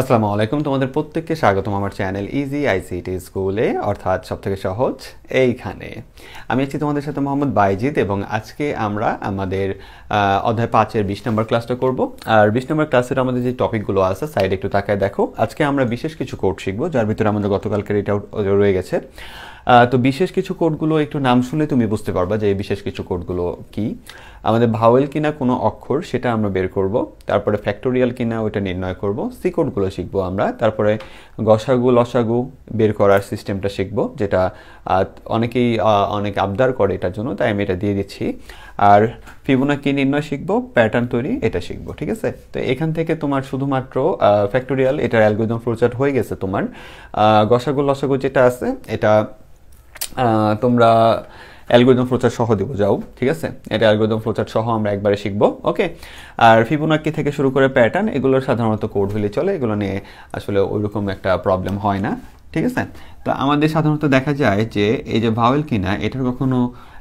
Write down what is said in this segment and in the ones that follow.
আসসালামু আলাইকুম, তোমাদের প্রত্যেককে স্বাগতম আমার চ্যানেল ইজি আইসিটি স্কুলে, অর্থাৎ সবথেকে সহজ এইখানে। আমি আছি তোমাদের সাথে মোহাম্মদ বাইজিদ এবং আজকে আমরা আমাদের অধ্যায় 5-এর 20 নম্বর ক্লাসটা করব। আর 20 নম্বর ক্লাসের আমাদের যে টপিকগুলো আছে সাইডে একটু তাকায় দেখো। আজকে আমরা বিশেষ কিছু কোড শিখবো, যার ভিতরে আমাদের গতকালকের এটাও রয়ে গেছে। তো বিশেষ কিছু কোডগুলো একটু নাম শুনে তুমি বুঝতে পারবা যে এই বিশেষ কিছু কোডগুলো কি। আমাদের ভাওয়েল কিনা কোনো অক্ষর সেটা আমরা বের করব, তারপরে ফ্যাক্টোরিয়াল কিনা ওইটা নির্ণয় করব, সি কোডগুলো শিখবো আমরা, তারপরে গসাগু লসাগু বের করার সিস্টেমটা শিখবো, যেটা অনেকেই অনেক আবদার করে এটার জন্য, তাই আমি এটা দিয়ে দিচ্ছি। আর ফিবোনাকি নির্ণয় শিখবো, প্যাটার্ন তৈরি এটা শিখবো, ঠিক আছে। তো এখান থেকে তোমার শুধুমাত্র ফ্যাক্টোরিয়াল এটার অ্যালগরিদম ফ্লোচার্ট হয়ে গেছে। তোমার গসাগু লসাগু যেটা আছে এটা তোমরা অ্যালগরিদম ফ্লোচার্ট সহ দিব যাও, ঠিক আছে। এটা অ্যালগরিদম ফ্লোচার্ট সহ আমরা একবারে শিখবো, ওকে। আর ফিবোনাকি থেকে শুরু করে প্যাটার্ন এগুলোর সাধারণত কোড হলে চলে, এগুলো নিয়ে আসলে ওইরকম একটা প্রবলেম হয় না, ঠিক আছে। তো আমাদের সাধারণত দেখা যায় যে এই যে ভাওয়েল কিনা এটার কখনো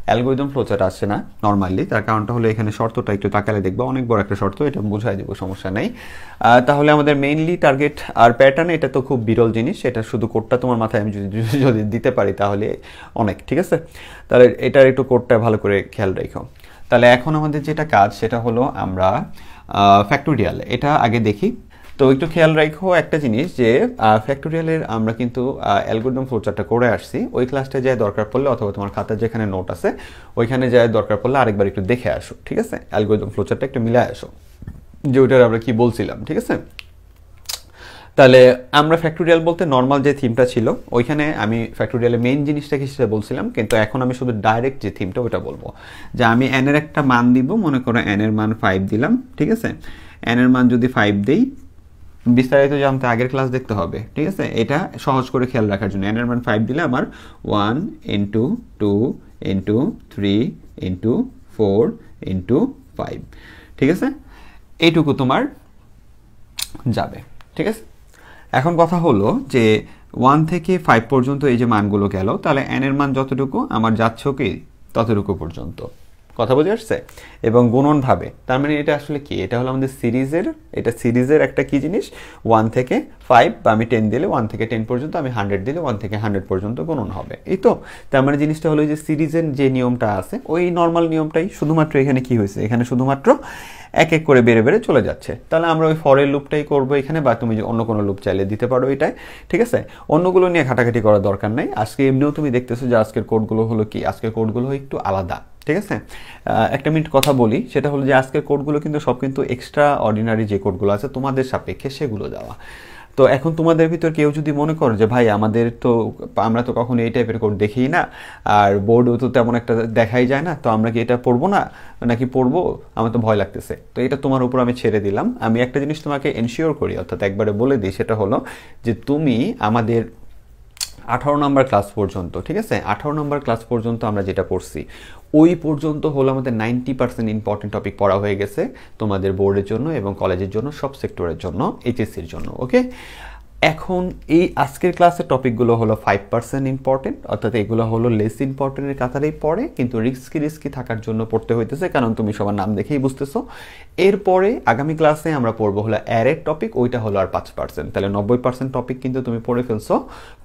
অ্যালগরিদম ফ্লোচার্ট আসছে না নর্মালি। তার কারণটা হলো এখানে শর্তটা একটু তাকালে দেখবো, অনেক বড় একটা শর্ত, এটা বুঝাই দেবো, সমস্যা নেই। তাহলে আমাদের মেইনলি টার্গেট আর প্যাটার্ন এটা তো খুব বিরল জিনিস, এটা শুধু কোডটা তোমার মাথায় আমি যদি দিতে পারি তাহলে অনেক, ঠিক আছে। তাহলে এটার একটু কোডটা ভালো করে খেয়াল রেখো। তাহলে এখন আমাদের যেটা কাজ সেটা হলো আমরা ফ্যাক্টোরিয়াল এটা আগে দেখি। তো একটু খেয়াল রাখো একটা জিনিস, যে ফ্যাক্টোরিয়ালের আমরা কিন্তু অ্যালগরিদম ফ্লোচার্টটা করে আসছি। ওই ক্লাসটা যায় দরকার পড়লে, অথবা তোমার খাতার যেখানে নোট আছে ওইখানে যায় দরকার পড়লে আরেকবার একটু দেখে আসো, ঠিক আছে। অ্যালগরিদম ফ্লোচার্টটা একটু মিলায় আসো যে ওইটার আমরা কি বলছিলাম, ঠিক আছে। তাহলে আমরা ফ্যাক্টোরিয়াল বলতে নর্মাল যে থিমটা ছিল ওইখানে আমি ফ্যাক্টোরিয়ালের মেইন জিনিসটা কি সেটা বলছিলাম, কিন্তু এখন আমি শুধু ডাইরেক্ট যে থিমটা ওটা বলবো। যে আমি n এর একটা মান দিব, মনে করো n এর মান 5 দিলাম, ঠিক আছে। n এর মান যদি 5 দেই, বিস্তারিত জানতে আগের ক্লাস দেখতে হবে, ঠিক আছে। এটা সহজ করে খেয়াল রাখার জন্য n এর মান 5 দিলে আমার 1 ইন্টু 2 ইন্টু 3 ইন্টু 4 ইন্টু 5, ঠিক আছে। এইটুকু তোমার যাবে, ঠিক আছে। এখন কথা হলো যে 1 থেকে 5 পর্যন্ত এই যে মানগুলো গেল, তাহলে n এর মান যতটুকু আমার যাচ্ছ কি ততটুকু পর্যন্ত, কথা বুঝে আসছে। এবং গুণন ভাবে, তার মানে এটা আসলে কি, এটা হলো আমাদের সিরিজের একটা কি জিনিস, 1 থেকে 5 বা আমি 10 দিলে 1 থেকে 10 পর্যন্ত, আমি 100 দিলে 1 থেকে 100 পর্যন্ত গুণন হবে, এই তো। তার মানে জিনিসটা হলো যে সিরিজের যে নিয়মটা আছে ওই নর্মাল নিয়মটাই, শুধুমাত্র এখানে কি হয়েছে, এখানে শুধুমাত্র এক এক করে বেড়ে বেড়ে চলে যাচ্ছে। তাহলে আমরা ওই ফরের লুপটাই করবো এখানে, বা তুমি যে অন্য কোনো লুপ চাইলে দিতে পারো এটাই, ঠিক আছে। অন্যগুলো নিয়ে ঘাটাঘাটি করার দরকার নাই। আজকে এমনিও তুমি দেখতেছো যে আজকের কোডগুলো হলো কি, আজকের কোডগুলো একটু আলাদা, ঠিক আছে। একটা মিনিট কথা বলি, সেটা হলো যে আজকের কোডগুলো কিন্তু সব কিন্তু এক্সট্রা অর্ডিনারি যে কোডগুলো আছে তোমাদের সাপেক্ষে সেগুলো দেওয়া। তো এখন তোমাদের ভিতর কেউ যদি মনে করো যে ভাই আমরা তো কখনো এই টাইপের কোড দেখি না, আর বোর্ডও তো তেমন একটা দেখাই যায় না, তো আমরা কি এটা পড়বো না, নাকি পড়বো, আমার তো ভয় লাগতেছে, তো এটা তোমার উপর আমি ছেড়ে দিলাম। আমি একটা জিনিস তোমাকে এনশিওর করি, অর্থাৎ একবারে বলে দিই, সেটা হলো যে তুমি আমাদের 18 নম্বর ক্লাস পর্যন্ত, ঠিক আছে, 18 নম্বর ক্লাস পর্যন্ত আমরা যেটা পড়ছি ওই পর্যন্ত হলো আমাদের 90% ইম্পর্টেন্ট টপিক পড়া হয়ে গেছে তোমাদের বোর্ডের জন্য এবং কলেজের জন্য, সব সেক্টরের জন্য, এইচএসসির জন্য, ওকে। এখন এই আজকের ক্লাসের টপিকগুলো হলো 5% ইম্পর্টেন্ট, অর্থাৎ এগুলো হলো লেস ইম্পর্টেন্টের কাতারেই পড়ে, কিন্তু রিস্কি থাকার জন্য পড়তে হইতেছে, কারণ তুমি সবার নাম দেখেই বুঝতেছো। এরপরে আগামী ক্লাসে আমরা পড়বো হলো অ্যারের টপিক, ওইটা হলো আর 5%, তাহলে 90% টপিক কিন্তু তুমি পড়ে ফেলছো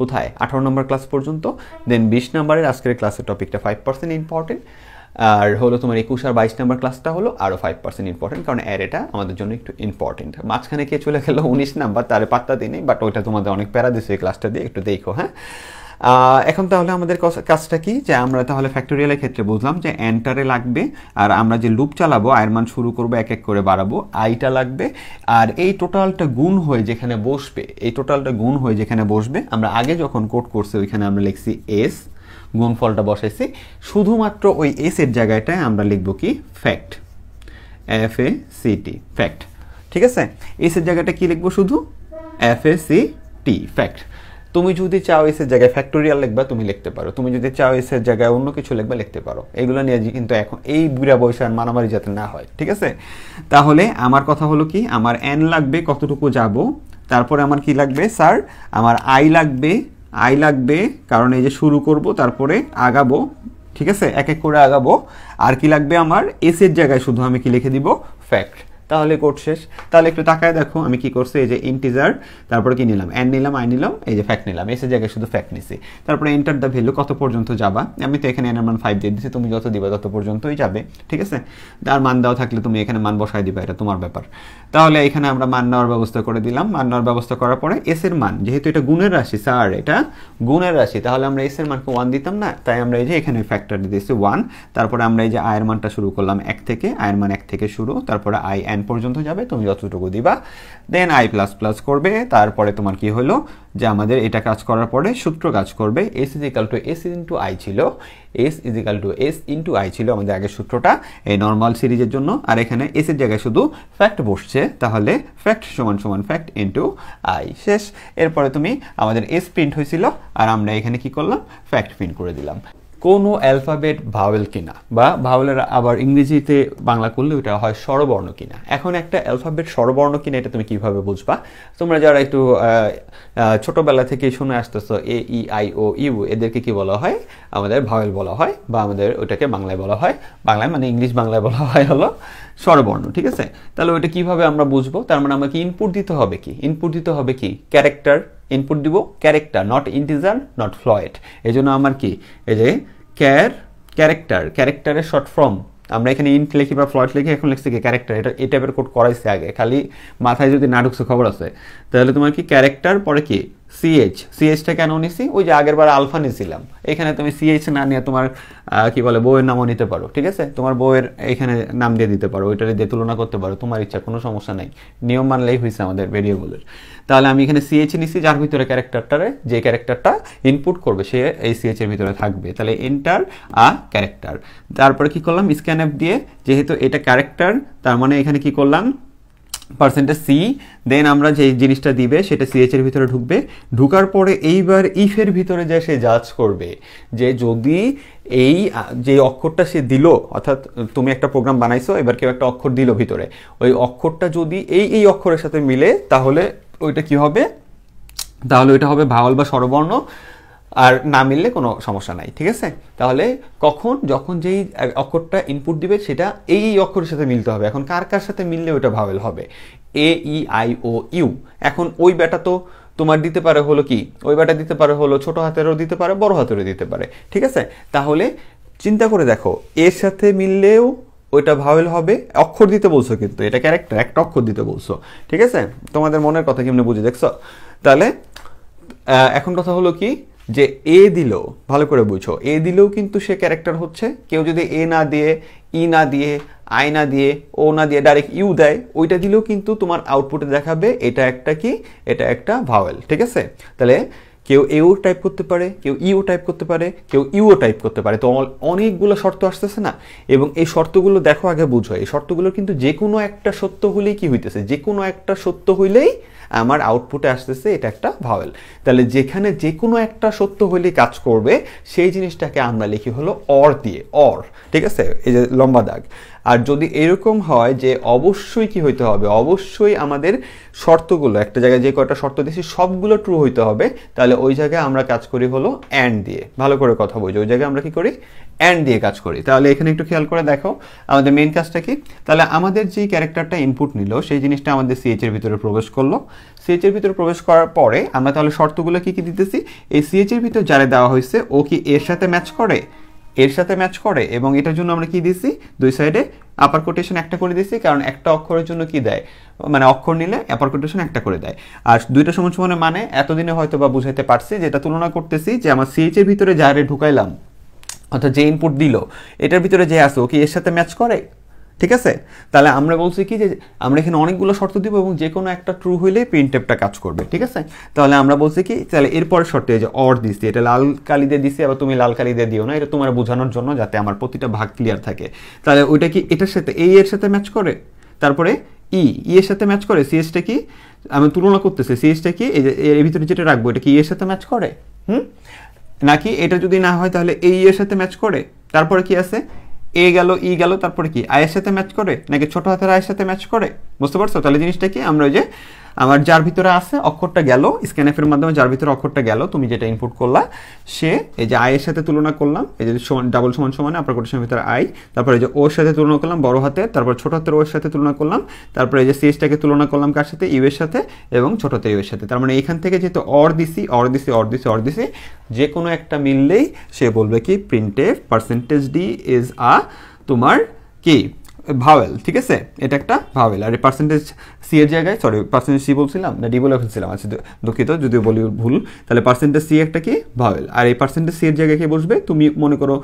কোথায়, 18 নম্বর ক্লাস পর্যন্ত। দেন 20 নম্বরের আজকের ক্লাসের টপিকটা 5% ইম্পর্টেন্ট, আর হলো তোমার 21 আর 22 নম্বর ক্লাসটা হলো আরও 5% ইম্পর্টেন্ট, কারণ অ্যারেটা আমাদের জন্য একটু ইম্পর্টেন্ট। মাঝখানে কে চলে গেল 19 নাম্বার, তারে পাত্তা দিই নেই, বাট ওইটা তোমাদের অনেক প্যারা দিচ্ছে এই ক্লাসটা দিয়ে, একটু দেখো, হ্যাঁ। এখন তাহলে আমাদের কাজটা কি, যে আমরা তাহলে ফ্যাক্টোরিয়ালের ক্ষেত্রে বুঝলাম যে এন্টারে লাগবে, আর আমরা যে লুপ চালাবো আয়ের মান শুরু করবো এক এক করে বাড়াবো, আইটা লাগবে, আর এই টোটালটা গুণ হয়ে যেখানে বসবে, আমরা আগে যখন কোড করছি ওইখানে আমরা লিখছি এস, গুণফলটা বসাইছি, শুধুমাত্র ওই এস এর জায়গাটায় আমরা লিখবো কি ফ্যাক্ট, FACT ফ্যাক্ট, ঠিক আছে। এস এর জায়গাটা কি লিখবো, শুধু FACT ফ্যাক্ট। তুমি যদি চাও এস এর জায়গায় ফ্যাক্টোরিয়াল লিখবা তুমি লিখতে পারো, তুমি যদি চাও এস এর জায়গায় অন্য কিছু লিখবা লিখতে পারো, এগুলো নিয়ে কিন্তু এখন এই বুড়া বয়সে আর মারামারি যাতে না হয়, ঠিক আছে। তাহলে আমার কথা হলো কি, আমার n লাগবে কতটুকু যাব, তারপরে আমার কি লাগবে স্যার, আমার আই লাগবে, কারণ এই যে শুরু করব তারপরে আগাবো, ঠিক আছে, এক এক করে আগাবো। আর কি লাগবে আমার, এস এর জায়গায় শুধু আমি কি লিখে দিব ফ্যাক্ট, তাহলে কোড শেষ। তাহলে একটু তাকায় দেখো আমি কি করছি, এই যে ইন্টিজার, তারপরে কি নিলাম, n নিলাম, i নিলাম, এই যে ফ্যাক্ট নিলাম, এসে জায়গায় শুধু ফ্যাক্ট নিছি, তারপরে এন্টার দ্য ভ্যালু কত পর্যন্ত যাবা, আমি তো এখানে n এর মান 5 দিয়ে দিচ্ছি, তুমি যত দিবা তত পর্যন্তই যাবে, ঠিক আছে। আর মান দেওয়া থাকলে তুমি এখানে মান বসাই দিবা, এটা তোমার ব্যাপার। তাহলে এখানে আমরা মান নেওয়ার ব্যবস্থা করে দিলাম। মান নেওয়ার ব্যবস্থা করার পরে এস এর মান, যেহেতু এটা গুণের রাশি স্যার, এটা গুণের রাশি, তাহলে আমরা এস এর মানকে 1 দিতাম না, তাই আমরা এই যে এখানে ফ্যাক্টর দিয়েছি 1। তারপরে আমরা এই যে i এর মানটা শুরু করলাম 1 থেকে, i এর মান 1 থেকে শুরু, তারপরে i n পর্যন্ত যাবে, তুমি যতটুকু দিবা, দেন i প্লাস প্লাস করবে। তারপরে তোমার কি হলো যে আমাদের এটা কাজ করার পরে সূত্র কাজ করবে, s is equal to s into i ছিল, s is equal to s into i ছিল আমাদের আগের সূত্রটা এই নর্মাল সিরিজের জন্য, আর এখানে s এর জায়গায় শুধু ফ্যাক্ট বসছে, তাহলে ফ্যাক্ট সমান সমান ফ্যাক্ট ইন্টু i, শেষ। এরপরে তুমি আমাদের s প্রিন্ট হয়েছিল, আর আমরা এখানে কি করলাম, ফ্যাক্ট প্রিন্ট করে দিলাম। কোনো অ্যালফাবেট ভাওয়েল কিনা, বা ভাওয়েলের আবার ইংরেজিতে বাংলা করলে ওটা হয় স্বরবর্ণ কিনা। এখন একটা অ্যালফাবেট স্বরবর্ণ কিনা এটা তুমি কিভাবে বুঝবা? তোমরা যারা একটু ছোটবেলা থেকে শুনে আসতেছো এ ই আই ও ইউ, এদেরকে কি বলা হয়, আমাদের ভাওয়েল বলা হয়, বা আমাদের ওটাকে বাংলায় বলা হয়, বাংলায় মানে ইংলিশ বাংলায় বলা হয় হলো স্বরবর্ণ, ঠিক আছে। তাহলে ওইটা কিভাবে আমরা বুঝবো? তার মানে আমাকে ইনপুট দিতে হবে কি, ইনপুট দিতে হবে কি, ক্যারেক্টার ইনপুট দিব, character, not integer, not Floyd. এই জন্য আমার কি, এই যে ক্যারেক্টার, ক্যারেক্টারের শর্ট ফর্ম, আমরা এখানে ইন্ট লিখি বা ফ্লয়েড লিখি, এখন লিখছি কি ক্যারেক্টার, এটা এই টাইপের কোড করাইছে আগে, খালি মাথায় যদি না ঢুকছে খবর আছে। তাহলে তোমার কি ক্যারেক্টার, পরে কি সিএইচটা কেন নিছি, ওই যে আগের বার আলফা নিয়েছিলাম, এখানে তুমি সিএইচ না নিয়ে তোমার কি বলে বইয়ের নামও নিতে পারো, ঠিক আছে, তোমার বইয়ের এখানে নাম দিয়ে দিতে পারো, ওইটারে দিয়ে তুলনা করতে পারো, তোমার ইচ্ছা, কোনো সমস্যা নাই, নিয়ম মানলেই হয়েছে আমাদের ভেরিয়েবলের। তাহলে আমি এখানে সিএইচ নিছি, যার ভিতরে ক্যারেক্টারটারে, যে ক্যারেক্টারটা ইনপুট করবে সে এই সিএইচ এর ভিতরে থাকবে, তাহলে এন্টার ক্যারেক্টার। তারপরে কি করলাম, স্ক্যানএফ দিয়ে, যেহেতু এটা ক্যারেক্টার, তার মানে এখানে কি করলাম, % সি, দেন আমরা যে জিনিসটা দিবে সেটা সিএইচ এর ভিতরে ঢুকবে, ঢুকার পরে এইবার ইফের ভিতরে যে সে জাজ করবে যে যদি এই যে অক্ষরটা সে দিল, অর্থাৎ তুমি একটা প্রোগ্রাম বানাইছো, এবার কেউ একটা অক্ষর দিল ভিতরে, ওই অক্ষরটা যদি এই অক্ষরের সাথে মিলে, তাহলে ওইটা কি হবে, তাহলে ওইটা হবে ভাওয়াল বা স্বরবর্ণ, আর না মিললে কোনো সমস্যা নাই, ঠিক আছে। তাহলে কখন, যখন যেই অক্ষরটা ইনপুট দিবে সেটা এই অক্ষরের সাথে মিলতে হবে। এখন কার কার সাথে মিললে ওইটা ভাওয়েল হবে, এ ই আই ও ইউ। এখন ওই ব্যাটা তো তোমার দিতে পারে হলো কি, ওই ব্যাটা দিতে পারে হলো ছোট হাতেরও দিতে পারে, বড় হাতেরও দিতে পারে, ঠিক আছে। তাহলে চিন্তা করে দেখো, এর সাথে মিললেও ওইটা ভাওয়েল হবে, অক্ষর দিতে বলছো কিন্তু এটা ক্যারেক্টার, একটা অক্ষর দিতে বলছো, ঠিক আছে। তোমাদের মনের কথা কেমনে বুঝে দেখছো? তাহলে এখন কথা হলো কি, যে এ দিল, ভালো করে বুঝো, এ দিলেও কিন্তু সে ক্যারেক্টার হচ্ছে। কেউ যদি এ না দিয়ে, ই না দিয়ে, আই না দিয়ে, ও না দিয়ে ডাইরেক্ট ইউ দেয়, ওইটা দিলেও কিন্তু তোমার আউটপুটে দেখাবে এটা একটা কি, এটা একটা ভাওয়েল, ঠিক আছে। তাহলে কেউ এও টাইপ করতে পারে, কেউ ইও টাইপ করতে পারে, কেউ ইউও টাইপ করতে পারে। তো অনেকগুলো শর্ত আসতেছে না, এবং এই শর্তগুলো দেখো আগে বুঝো, এই শর্তগুলো কিন্তু যে কোনো একটা সত্য হলেই কি হইতেছে, যে কোনো একটা সত্য হইলেই আমার আউটপুটে আসতেছে এটা একটা ভাওয়েল। তাহলে যেখানে যে কোনো একটা সত্য হইলেই কাজ করবে, সেই জিনিসটাকে আমরা লিখি হলো অর দিয়ে, অর, ঠিক আছে, এই যে লম্বা দাগ। আর যদি এরকম হয় যে অবশ্যই কি হইতে হবে, অবশ্যই আমাদের শর্তগুলো, একটা জায়গায় যে কয়টা শর্ত দিয়েছি সবগুলো ট্রু হইতে হবে, তাহলে ওই জায়গায় আমরা কাজ করি হলো অ্যান্ড দিয়ে। ভালো করে কথা বলছি, ওই জায়গায় আমরা কি করি, অ্যান্ড দিয়ে কাজ করি। তাহলে এখানে একটু খেয়াল করে দেখো আমাদের মেইন কাজটা কি। তাহলে আমাদের যে ক্যারেক্টারটা ইনপুট নিল, সেই জিনিসটা আমাদের সিএইচ এর ভিতরে প্রবেশ করলো। সিএইচ এর ভিতরে প্রবেশ করার পরে আমরা তাহলে শর্তগুলো কি কি দিতেছি, এই সিএইচ এর ভিতরে যারা দেওয়া হয়েছে ও কি এর সাথে ম্যাচ করে, এর সাথে ম্যাচ করে, এবং এটার জন্য আমরা কি দিছি, দুই সাইডে আপার কোটেশন একটা করে দিছি, কারণ একটা অক্ষরের জন্য কি দেয়, মানে অক্ষর নিলে আপার কোটেশন একটা করে দেয়। আর দুইটা সমান সমানে মানে এতদিনে হয়তো বা বুঝাইতে পারছি, যেটা তুলনা করতেছি যে আমার সিএইচ এর ভিতরে যারে ঢুকাইলাম, অর্থাৎ যে ইনপুট দিল, এটার ভিতরে যে আছে ও কি এর সাথে ম্যাচ করে, ঠিক আছে। তাহলে আমরা বলছি কি যে আমরা এখানে অনেকগুলো শর্ত দিব, এবং যে কোনো একটা ট্রু হইলে প্রিন্টএফটা কাজ করবে, ঠিক আছে। তাহলে আমরা বলছি কি, তাহলে এরপরের শর্তে যে অর দিছি, এটা লাল কালি দিয়ে দিছি, আবার তুমি লাল কালি দিয়ে দিও না, এটা তোমার বোঝানোর জন্য, যাতে আমার প্রতিটা ভাগ ক্লিয়ার থাকে। তাহলে ওইটা কি এটার সাথে, এই এর সাথে ম্যাচ করে, তারপরে ই এর সাথে ম্যাচ করে, সিএসটা কি আমি তুলনা করতেছি, সিএসটা কি এই যে এর ভিতরে যেটা রাখবো এটা কি এর সাথে ম্যাচ করে, নাকি এটা যদি না হয় তাহলে এই এর সাথে ম্যাচ করে, তারপরে কি আছে এ গেল, ই গেল, তারপরে কি আয়ের সাথে ম্যাচ করে, নাকি ছোট হাতের আয়ের সাথে ম্যাচ করে, বুঝতে পারছো? তাহলে জিনিসটা কি, আমরা ওই যে আমার যার ভিতরে আছে অক্ষরটা গেল, স্ক্যানএফ এর মাধ্যমে যার ভিতরে অক্ষরটা গেল, তুমি যেটা ইনপুট করলা সে এই যে আই এর সাথে তুলনা করলাম, এই যে সমান ডাবল সমান সমান আপার কোটেশনের ভিতরে আই, তারপরে এই যে ওর সাথে তুলনা করলাম বড় হাতে, তারপর ছোট হাতের ওর সাথে তুলনা করলাম, তারপরে এই যে সিএসটাকে তুলনা করলাম কার সাথে, ইউ এর সাথে এবং ছোট হাতের ইউ এর সাথে। তার মানে এখান থেকে যেহেতু অর দিছি, যে কোনো একটা মিললেই সে বলবে কি printf percentage D is a তোমার কি ভাওয়েল, ঠিক আছে, এটা একটা ভাওয়েল। আর এই পার্সেন্টেজ সি এর জায়গায়, সরি পার্সেন্টেজ সি বলছিলাম না ডি বলে ফেলছিলাম, আচ্ছা দুঃখিত যদিও বলি ভুল, তাহলে পার্সেন্টেজ সি একটা কি ভাওয়েল। আর এই পার্সেন্টেজ সি এর জায়গায় কি বসবে, তুমি মনে করো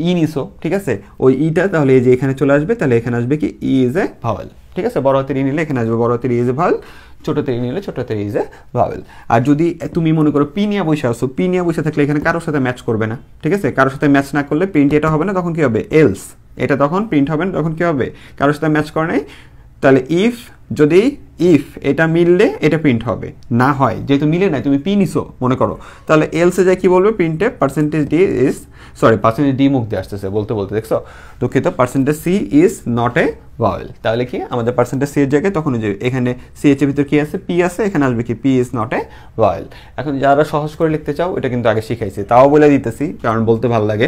ই নিছো, ঠিক আছে, ওই ইটা তাহলে এই যে এখানে চলে আসবে, তাহলে এখানে আসবে কি ই ইজ এ ভাওয়েল, ঠিক আছে, বড় হাতের ই নিলে এখানে আসবে বড় হাতের ই ইজ এ ভাওয়েল, ছোট হাতের ই নিলে ছোট হাতের ই ইজ এ ভাওয়েল। আর যদি তুমি মনে করো পি নিয়ে বসে আসো, পি নিয়ে বসে থাকলে এখানে কারোর সাথে ম্যাচ করবে না, ঠিক আছে, কারোর সাথে ম্যাচ না করলে প্রিন্ট এটা হবে না, তখন কি হবে এলস, এটা তখন প্রিন্ট হবে না, তখন কি হবে কারোর সাথে ম্যাচ করে নাই, তাহলে ইফ এটা মিললে এটা প্রিন্ট হবে, না হয় যেহেতু মিলে নাই তুমি পি নিছো মনে করো, তাহলে এলসে যায় কি বলবে প্রিন্টে percentage D is, sorry percentage D মুখ দিয়ে আসতেছে বলতে দেখছো, দুঃখিত, percentage C is not a vowel. তাহলে কি আমাদের পার্সেন্টেজ সি এর জায়গায় তখন যে এখানে সি এইচ এর ভিতর কি আছে, পি আছে, এখানে আসবে কি P is not a vowel. এখন যারা সহজ করে লিখতে চাও এটা কিন্তু আগে শিখাইছি, তাও বলে দিতেছি কারণ বলতে ভালো লাগে।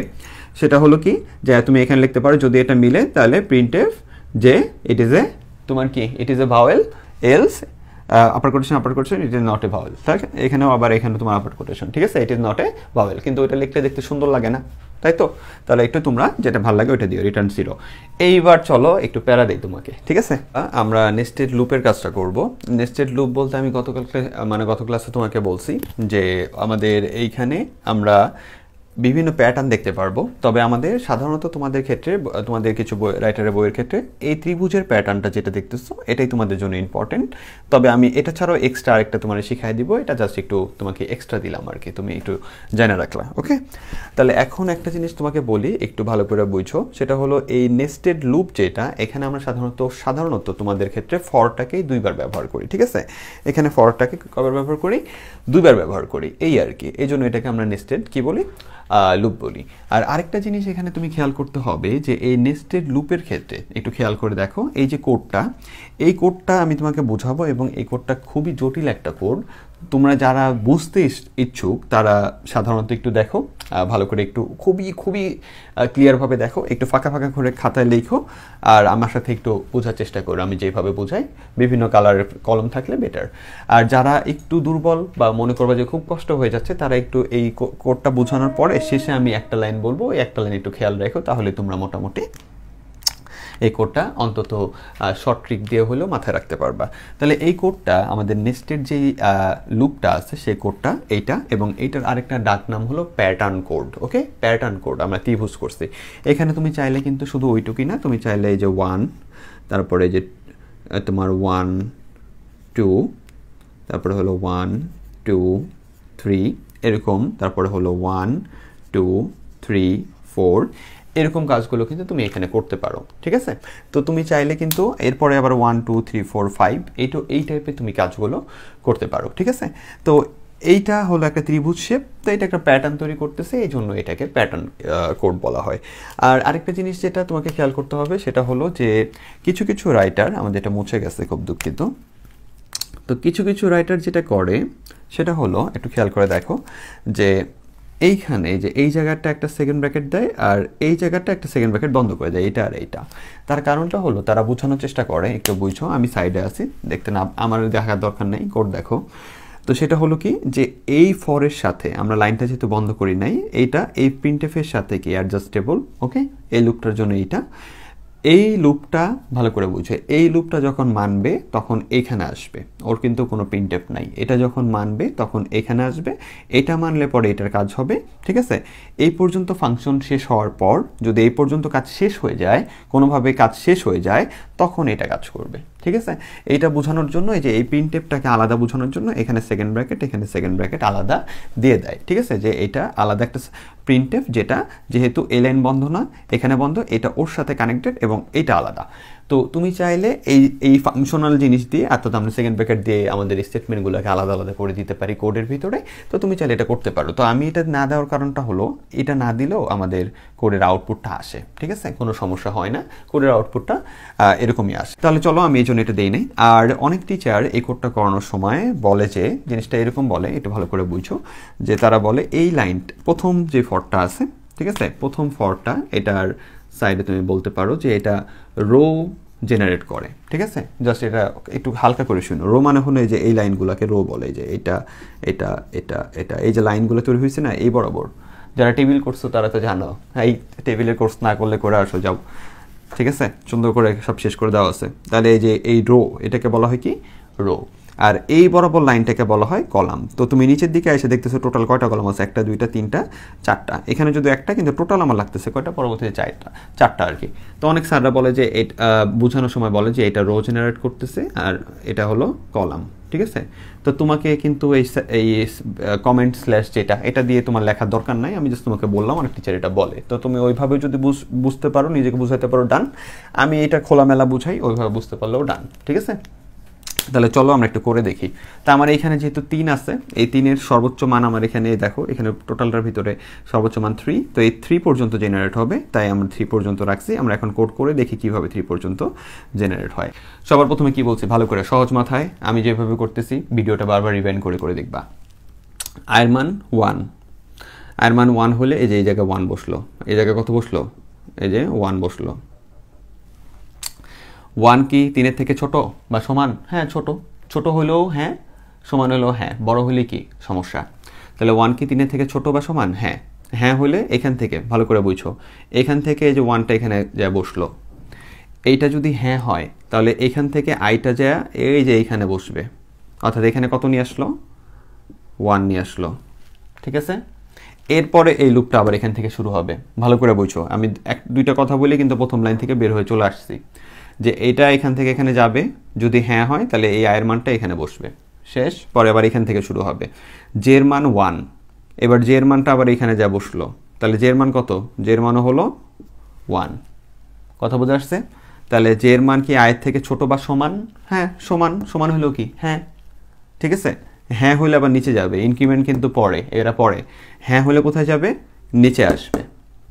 সেটা হলো কি যে তুমি এখানে লিখতে পারো যদি এটা মিলে তাহলে প্রিন্টএফ যে ইট ইজ এ তোমার কি it is a vowel, else upper quotation it is not a vowel, তাই এখানেও আবার এখানে তোমার আপার কোটেশন, ঠিক আছে, it is not a vowel, কিন্তু ওইটা লিখতে দেখতে সুন্দর লাগে না, তাই তো, তাহলে একটু তোমরা যেটা ভালো লাগে ওইটা দিও, রিটার্ন 0। এইবার চলো একটু প্যারা দেই তোমাকে, ঠিক আছে, আমরা নেস্টেড লুপের কাজটা করব। নেস্টেড লুপ বলতে আমি গত ক্লাসে তোমাকে বলছি যে আমাদের এইখানে আমরা বিভিন্ন প্যাটার্ন দেখতে পারবো, তবে আমাদের সাধারণত তোমাদের ক্ষেত্রে, তোমাদের কিছু রাইটারের বইয়ের ক্ষেত্রে এই ত্রিভুজের প্যাটার্নটা যেটা দেখতেছো এটাই তোমাদের জন্য ইম্পর্টেন্ট, তবে আমি এটা ছাড়াও এক্সট্রা আরেকটা তোমার শিখাই দিব, এটা জাস্ট একটু তোমাকে এক্সট্রা দিলাম আর কি, তুমি একটু জেনে রাখলা, ওকে। তাহলে এখন একটা জিনিস তোমাকে বলি একটু ভালো করে বুঝো, সেটা হলো এই নেস্টেড লুপ যেটা, এখানে আমরা সাধারণত তোমাদের ক্ষেত্রে ফরটাকেই দুইবার ব্যবহার করি, ঠিক আছে, এখানে ফরটাকে কবার ব্যবহার করি, দুইবার ব্যবহার করি, এই আর কি, এই জন্য এটাকে আমরা নেস্টেড কি বলি, লুপ বলি। আর আরেকটা জিনিস এখানে তুমি খেয়াল করতে হবে যে এই নেস্টেড লুপের ক্ষেত্রে একটু খেয়াল করে দেখো, এই যে কোডটা, এই কোডটা আমি তোমাকে বোঝাবো এবং এই কোডটা খুবই জটিল একটা কোড, তোমরা যারা বুঝতে ইচ্ছুক তারা সাধারণত একটু দেখো ভালো করে, একটু খুবই ক্লিয়ারভাবে দেখো, একটু ফাঁকা করে খাতায় লেখো, আর আমার সাথে একটু বোঝার চেষ্টা করো আমি যেভাবে বোঝাই, বিভিন্ন কালারের কলম থাকলে বেটার। আর যারা একটু দুর্বল বা মনে করবে যে খুব কষ্ট হয়ে যাচ্ছে, তারা একটু এই কোডটা বোঝানোর পরে শেষে আমি একটা লাইন বলবো, এই একটা লাইন একটু খেয়াল রাখো, তাহলে তোমরা মোটামুটি এই কোডটা অন্তত শর্ট ট্রিক দিয়ে হলেও মাথায় রাখতে পারবা। তাহলে এই কোডটা আমাদের নেস্টেড যেই লুপটা আছে সেই কোডটা এইটা, এবং এইটার আরেকটা ডাক নাম হলো প্যাটার্ন কোড, ওকে, প্যাটার্ন কোড আমরা ত্রিভুজ করছি। এখানে তুমি চাইলে কিন্তু শুধু ওইটুকুই না, তুমি চাইলে এই যে 1, তারপরে যে তোমার 1 2, তারপরে হলো 1 2 3 এরকম, তারপরে হলো 1 2 3 4 এরকম কাজগুলো কিন্তু তুমি এখানে করতে পারো, ঠিক আছে। তো তুমি চাইলে কিন্তু এরপরে আবার 1 2 3 4 5 এই টাইপের তুমি কাজগুলো করতে পারো, ঠিক আছে। তো এইটা হলো একটা ত্রিভুজ শেপ, তো এটা একটা প্যাটার্ন তৈরি করতেছে, এই জন্য এটাকে প্যাটার্ন কোড বলা হয়। আর আরেকটা জিনিস যেটা তোমাকে খেয়াল করতে হবে সেটা হলো যে কিছু রাইটার, আমাদের এটা মুছে গেছে খুব দুঃখিত, তো কিছু রাইটার যেটা করে সেটা হলো একটু খেয়াল করে দেখো যে এইখানে যে এই জায়গাটা একটা সেকেন্ড ব্র্যাকেট দেয় আর এই জায়গাটা একটা সেকেন্ড ব্র্যাকেট বন্ধ করে দেয়, এটা আর এইটা। তার কারণটা হলো তারা বোঝানোর চেষ্টা করে, একটু বুঝো, আমি সাইডে আছি দেখতে না, আমার দেখার দরকার নেই, কোড দেখো। তো সেটা হলো কি যে এই ফরের সাথে আমরা লাইনটা যেহেতু বন্ধ করি নাই, এইটা এই প্রিন্টএফের সাথে কি অ্যাডজাস্টেবল, ওকে, এই লুপটার জন্য এইটা, এই লুপটা ভালো করে বুঝে, এই লুপটা যখন মানবে তখন এখানে আসবে, ওর কিন্তু কোনো প্রিন্টএফ নাই, এটা যখন মানবে তখন এখানে আসবে, এটা মানলে পরে এটার কাজ হবে, ঠিক আছে। এই পর্যন্ত ফাংশন শেষ হওয়ার পর যদি এই পর্যন্ত কাজ শেষ হয়ে যায়, কোনোভাবে কাজ শেষ হয়ে যায়, তখন এটা কাজ করবে, ঠিক আছে। এইটা বোঝানোর জন্য এই যে এই প্রিন্টএফটাকে আলাদা বোঝানোর জন্য এখানে সেকেন্ড ব্র্যাকেট, এখানে সেকেন্ড ব্র্যাকেট আলাদা দিয়ে দেয়, ঠিক আছে, যে এটা আলাদা একটা প্রিন্টএফ যেটা যেহেতু এই লাইন বন্ধ না, এখানে বন্ধ, এটা ওর সাথে কানেক্টেড এবং এটা আলাদা। তো তুমি চাইলে এই ফাংশনাল জিনিস দিয়ে অর্থাৎ আমরা সেকেন্ড ব্র্যাকেট দিয়ে আমাদের স্টেটমেন্টগুলোকে আলাদা আলাদা করে দিতে পারি কোডের ভিতরে। তো তুমি চাইলে এটা করতে পারো। তো আমি এটা না দেওয়ার কারণটা হলো এটা না দিলেও আমাদের কোডের আউটপুটটা আসে, ঠিক আছে, কোনো সমস্যা হয় না, কোডের আউটপুটটা এরকমই আসে। তাহলে চলো আমি এই জন্য এটা দিই নাই। আর অনেক টিচার এই কোডটা করানোর সময় বলে যে জিনিসটা এরকম বলে, একটু ভালো করে বুঝো, যে তারা বলে এই লাইন প্রথম যে ফরটা আছে, ঠিক আছে, প্রথম ফরটা এটার সাইডে তুমি বলতে পারো যে এটা রো জেনারেট করে, ঠিক আছে, জাস্ট এটা একটু হালকা করে শুনো। রো মানে হলো যে এই লাইনগুলোকে রো বলে, যে এটা এটা এটা এটা এই যে লাইনগুলো তৈরি হয়েছে না এই বরাবর, যারা টেবিল করছো তারা তো জানো, এই টেবিলের কোর্স না করলে করে আসো যাও, ঠিক আছে, সুন্দর করে সব শেষ করে দেওয়া আছে। তাহলে এই যে এই রো এটাকে বলা হয় কি রো, আর এই বরাবর লাইনটাকে বলা হয় কলাম। তো তুমি নিচের দিকে এসে দেখতেছো টোটাল কয়টা কলাম আছে, 1 2 3 4 এখানে যদি একটা, কিন্তু টোটাল আমার লাগতেছে কয়টা, পরবর্তীতে 4টা আর কি। তো অনেক স্যাররা বলে যে বোঝানোর সময় বলে যে এটা রো জেনারেট করতেছে আর এটা হলো কলাম, ঠিক আছে। তো তোমাকে কিন্তু এই কমেন্ট স্ল্যাশ যেটা এটা দিয়ে তোমার লেখার দরকার নাই, আমি জাস্ট তোমাকে বললাম, অনেক টিচার এটা বলে। তো তুমি ওইভাবে যদি বুঝতে পারো, নিজেকে বুঝাইতে পারো, ডান। আমি এটা খোলামেলা বুঝাই, ওইভাবে বুঝতে পারলেও ডান, ঠিক আছে। তাহলে চলো আমরা একটু করে দেখি। তা আমার এখানে যেহেতু 3 আছে, এই 3-এর সর্বোচ্চ মান আমার এখানে দেখো, এখানে টোটালটার ভিতরে সর্বোচ্চ মান 3, তো এই 3 পর্যন্ত জেনারেট হবে, তাই আমরা 3 পর্যন্ত রাখছি। আমরা এখন কোড করে দেখি কিভাবে 3 পর্যন্ত জেনারেট হয়। সবার প্রথমে কি বলছি ভালো করে সহজ মাথায়, আমি যেভাবে করতেছি ভিডিওটা বারবার রিভাইন্ড করে করে দেখবা। আয়ের মান 1, আয়ের মান 1 হলে এই যে এই জায়গায় 1 বসলো, এই জায়গায় কত বসলো, এই যে 1 বসলো। 1 কি 3-এর থেকে ছোট বা সমান? হ্যাঁ ছোট, ছোট হলেও হ্যাঁ, সমান হলেও হ্যাঁ, বড় হলে কি সমস্যা? তাহলে 1 কি 3-এর থেকে ছোট বা সমান? হ্যাঁ। হ্যাঁ হলে এখান থেকে ভালো করে বুঝো, এখান থেকে এই যে 1টা এখানে যা বসলো, এইটা যদি হ্যাঁ হয় তাহলে এখান থেকে আইটা যা এই যে এইখানে বসবে, অর্থাৎ এখানে কত নিয়ে আসলো, 1 নিয়ে আসলো, ঠিক আছে। এরপরে এই লুপটা আবার এখান থেকে শুরু হবে, ভালো করে বুঝো। আমি 1-2টা কথা বলি কিন্তু প্রথম লাইন থেকে বের হয়ে চলে আসছি, যে এটা এখান থেকে এখানে যাবে, যদি হ্যাঁ হয় তাহলে এই আয়ের মানটা এখানে বসবে, শেষ। পরে আবার এখান থেকে শুরু হবে, জের মান 1, এবার জের মানটা আবার এখানে যা বসলো, তাহলে জের মান কত, জের মানও হলো 1, কথা বোঝা আসছে? তাহলে জের মান কি আয়ের থেকে ছোট বা সমান? হ্যাঁ সমান, সমান হলেও কি হ্যাঁ, ঠিক আছে। হ্যাঁ হলে আবার নিচে যাবে, ইনক্রিমেন্ট কিন্তু পরে, এরা পরে। হ্যাঁ হলে কোথায় যাবে, নিচে আসবে।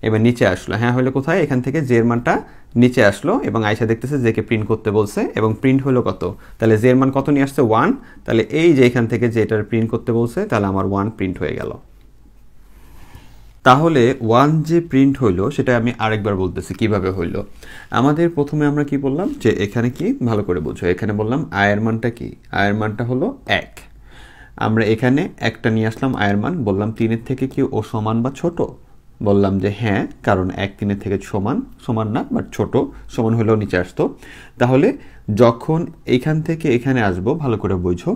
এবার নিচে আসলো, হ্যাঁ হলে কোথায়, এখান থেকে জের মানটা নিচে আসলো এবং আয়সা দেখতেছে জেকে প্রিন্ট করতে বলছে, এবং প্রিন্ট হলো কত, তাহলে জের মান কত নিয়ে আসছে 1, তাহলে এই যে এখান থেকে যেটার প্রিন্ট করতে বলছে, তাহলে আমার 1 প্রিন্ট হয়ে গেল। তাহলে 1 যে প্রিন্ট হইলো সেটা আমি আরেকবার বলতেছি কিভাবে হইলো। আমাদের প্রথমে আমরা কি বললাম, যে এখানে কি ভালো করে বুঝো, এখানে বললাম আয়ের মানটা কি, আয়ের মানটা হলো 1, আমরা এখানে একটা নিয়ে আসলাম আয়ের মান, বললাম 3-এর থেকে কি ও সমান বা ছোট, বললাম যে হ্যাঁ, কারণ 1 3-এর থেকে সমান, সমান না বাট ছোট, সমান হলেও নিচে আসতো। তাহলে যখন এইখান থেকে এখানে আসবো, ভালো করে বুঝো,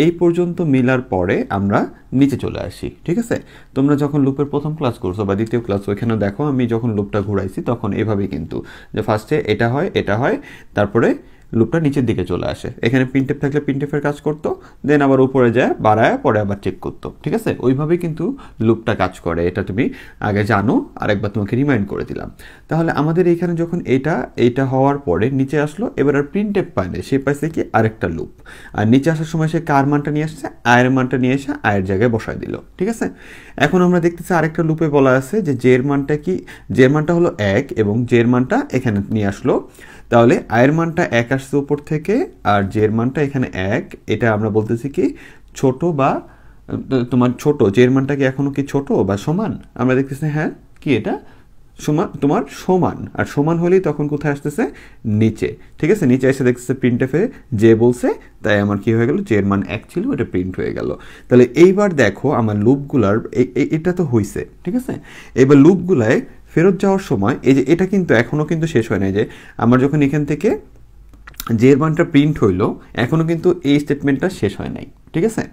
এই পর্যন্ত মিলার পরে আমরা নিচে চলে আসি, ঠিক আছে। তোমরা যখন লুপের প্রথম ক্লাস করছো বা দ্বিতীয় ক্লাস, ওইখানে দেখো আমি যখন লুপটা ঘুরাইছি তখন এভাবেই কিন্তু, যে ফার্স্টে এটা হয়, এটা হয়, তারপরে লুপটা নিচের দিকে চলে আসে, এখানে প্রিন্টএফ থাকলে প্রিন্টএফের কাজ করতো, দেন আবার উপরে যায় বাড়ায়, পরে আবার চেক করতো, ঠিক আছে। ওইভাবেই কিন্তু লুপটা কাজ করে, এটা তুমি আগে জানো, আরেকবার তোমাকে রিমাইন্ড করে দিলাম। তাহলে আমাদের এখানে যখন এইটা হওয়ার পরে নিচে আসলো, এবার আর প্রিন্টএফ পায় না, সে পাইছে কি আরেকটা লুপ, আর নিচে আসার সময় সে কার মানটা নিয়ে আসছে, আয়ের মানটা নিয়ে এসে আয়ের জায়গায় বসায় দিল, ঠিক আছে। এখন আমরা দেখতেছি আরেকটা লুপে বলা আছে যে জের মানটা কি, জের মানটা হলো 1 এবং জের মানটা এখানে নিয়ে আসলো, তাহলে আয়ের মানটা 1 আসছে উপর থেকে, আর জের মানটা এখানে 1, এটা আমরা বলতেছি কি ছোট বা তোমার ছোট, জের মানটা কি এখনো কি ছোট বা সমান, আমরা দেখতেছি হ্যাঁ কি এটা সমান, তোমার সমান, আর সমান হলেই তখন কোথায় আসতেছে, নিচে, ঠিক আছে। নিচে এসে দেখতেছে প্রিন্টএফে যে বলছে, তাই আমার কি হয়ে গেল, জের মান 1 ছিল, এটা প্রিন্ট হয়ে গেল। তাহলে এইবার দেখো আমার লুপগুলার এটা তো হইছে, ঠিক আছে। এবার লুপগুলায় ফেরত যাওয়ার সময় এই যে এটা কিন্তু এখনও কিন্তু শেষ হয় নাই, যে আমার যখন এখান থেকে জের মানটা প্রিন্ট হইলো, এখনও কিন্তু এই স্টেটমেন্টটা শেষ হয় নাই, ঠিক আছে।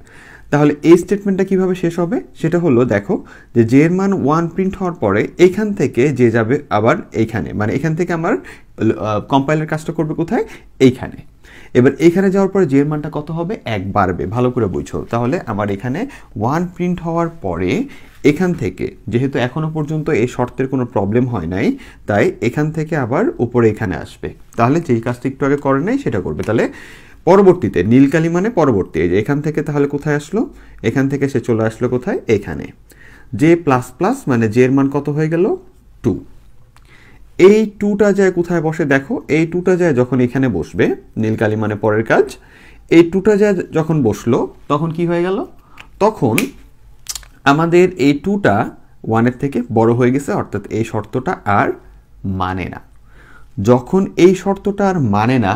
তাহলে এই স্টেটমেন্টটা কিভাবে শেষ হবে, সেটা হলো দেখো, যে জের মান 1 প্রিন্ট হওয়ার পরে এখান থেকে যে যাবে আবার এইখানে, মানে এখান থেকে আমার কম্পাইলার কাজটা করবে কোথায়, এইখানে, এবার এখানে যাওয়ার পরে যে এর মানটা কত হবে 1 বাড়বে, ভালো করে বুঝো। তাহলে আমার এখানে 1 প্রিন্ট হওয়ার পরে এখান থেকে যেহেতু এখনো পর্যন্ত এই শর্তের কোনো প্রবলেম হয় নাই, তাই এখান থেকে আবার উপরে এখানে আসবে। তাহলে যেই কাজটা একটু আগে করে নাই সেটা করবে। তাহলে পরবর্তীতে নীলকালি মানে পরবর্তী, এই যে এখান থেকে তাহলে কোথায় আসলো, এখান থেকে সে চলে আসলো কোথায়, এখানে। যে প্লাস প্লাস মানে যে এর মান কত হয়ে গেল 2। এই 2টা যায় কোথায় বসে দেখো, এই 2টা যায় যখন এখানে বসবে, নীলকালি মানে পরের কাজ, এই 2টা যায় যখন বসলো তখন কি হয়ে গেল, তখন আমাদের এই 2টা 1-এর থেকে বড় হয়ে গেছে, অর্থাৎ এই শর্তটা আর মানে না। যখন এই শর্তটা আর মানে না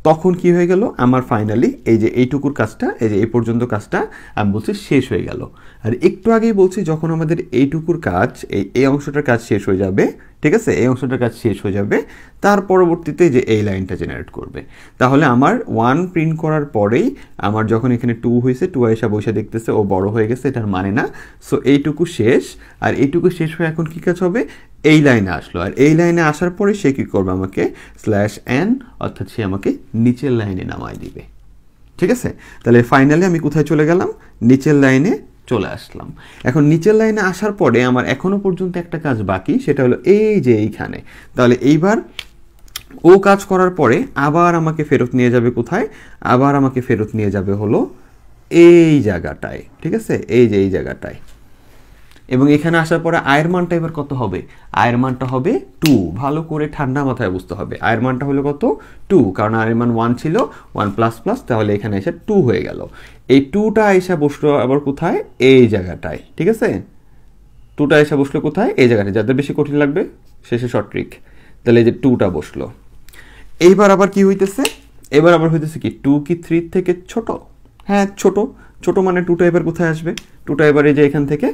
তখন কি হয়ে গেল, আমার ফাইনালি এই যে এইটুকুর কাজটা, এই যে এই পর্যন্ত কাজটা আমি বলছি শেষ হয়ে গেল। আর একটু আগেই বলছি যখন আমাদের এইটুকুর কাজ, এই অংশটার কাজ শেষ হয়ে যাবে, ঠিক আছে, এই অংশটার কাজ শেষ হয়ে যাবে, তার পরবর্তীতে যে এই লাইনটা জেনারেট করবে। তাহলে আমার 1 প্রিন্ট করার পরেই আমার যখন এখানে 2 হয়েছে, 2 আইসা বসে দেখতেছে ও বড় হয়ে গেছে, এটার মানে না। সো এইটুকু শেষ। আর এইটুকু শেষ হয়ে এখন কী কাজ হবে, এই লাইনে আসলো। আর এই লাইনে আসার পরে সে কী করবে, আমাকে /n, অর্থাৎ সে আমাকে নিচের লাইনে নামায় দিবে। ঠিক আছে, তাহলে ফাইনালি আমি কোথায় চলে গেলাম, নিচের লাইনে চলে আসলাম। এখন নিচের লাইনে আসার পরে আমার এখনো পর্যন্ত একটা কাজ বাকি, সেটা হলো এই যে এইখানে। তাহলে এইবার ও কাজ করার পরে আবার আমাকে ফেরত নিয়ে যাবে কোথায়, আবার আমাকে ফেরত নিয়ে যাবে হলো এই জায়গাটায়। ঠিক আছে, এই যে এই জায়গাটায়। এবং এখানে আসার পরে আয়ের মানটা এবার কত হবে, আয়ের মানটা হবে 2। ভালো করে ঠান্ডা মাথায় বুঝতে হবে, আয়ের মানটা হলো কত 2, কারণ আয়ের মান 1 ছিল, 1 প্লাস প্লাস, তাহলে এখানে এসে 2 হয়ে গেল। এই 2টা এসে বসলো আবার কোথায়, এই জায়গাটায়। ঠিক আছে, 2টা এসে বসলো কোথায়, এই জায়গাটায়। যাদের বেশি কঠিন লাগবে শেষে শর্ট ট্রিক। তাহলে এই যে 2টা বসলো। এইবার আবার কি হইতেছে, এবার আবার হইতেছে কি 2 কি 3 থেকে ছোট, হ্যাঁ ছোট। ছোট মানে 2টা এবার কোথায় আসবে, 2টা এবার এই যে এখান থেকে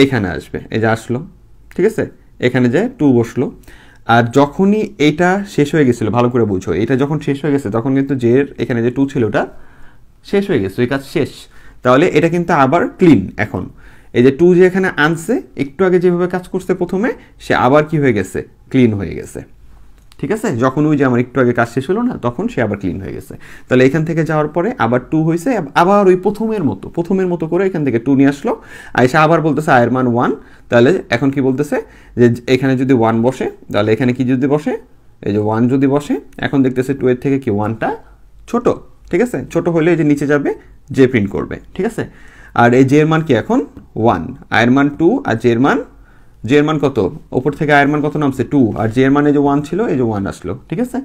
এখানে আসবে, এই যে আসলো। ঠিক আছে, এখানে যায় 2 বসলো। আর যখনই এটা শেষ হয়ে গেছিলো, ভালো করে বুঝো, এটা যখন শেষ হয়ে গেছে তখন কিন্তু যে এখানে যে 2 ছিল ওটা শেষ হয়ে গেছে, ওই কাজ শেষ। তাহলে এটা কিন্তু আবার ক্লিন। এখন এই যে 2 যে এখানে আনছে, একটু আগে যেভাবে কাজ করছে প্রথমে, সে আবার কি হয়ে গেছে, ক্লিন হয়ে গেছে। ঠিক আছে, যখন ওই যে আমার একটু আগে কাজ শেষ হলো না, তখন সে আবার ক্লিন হয়ে গেছে। তাহলে এখান থেকে যাওয়ার পরে আবার 2 হয়েছে, আবার ওই প্রথমের মতো করে এখান থেকে 2 নিয়ে আসলো। আইসা আবার বলতেছে আয়ের মান 1। তাহলে এখন কি বলতেছে যে এখানে যদি 1 বসে, তাহলে এখানে কি যদি বসে, এই যে 1 যদি বসে, এখন দেখতেছে 2 এর থেকে কি 1টা ছোট। ঠিক আছে, ছোট হলে এই যে নিচে যাবে, যে প্রিন্ট করবে। ঠিক আছে, আর এই যে এর মান কি এখন 1, আয়ের মান 2, আর যে এর মান কত, ওপর থেকে আয়ের মান কত নামছে 2, আর যে এর মানে যে 1 ছিল, এই যে 1 আসলো। ঠিক আছে,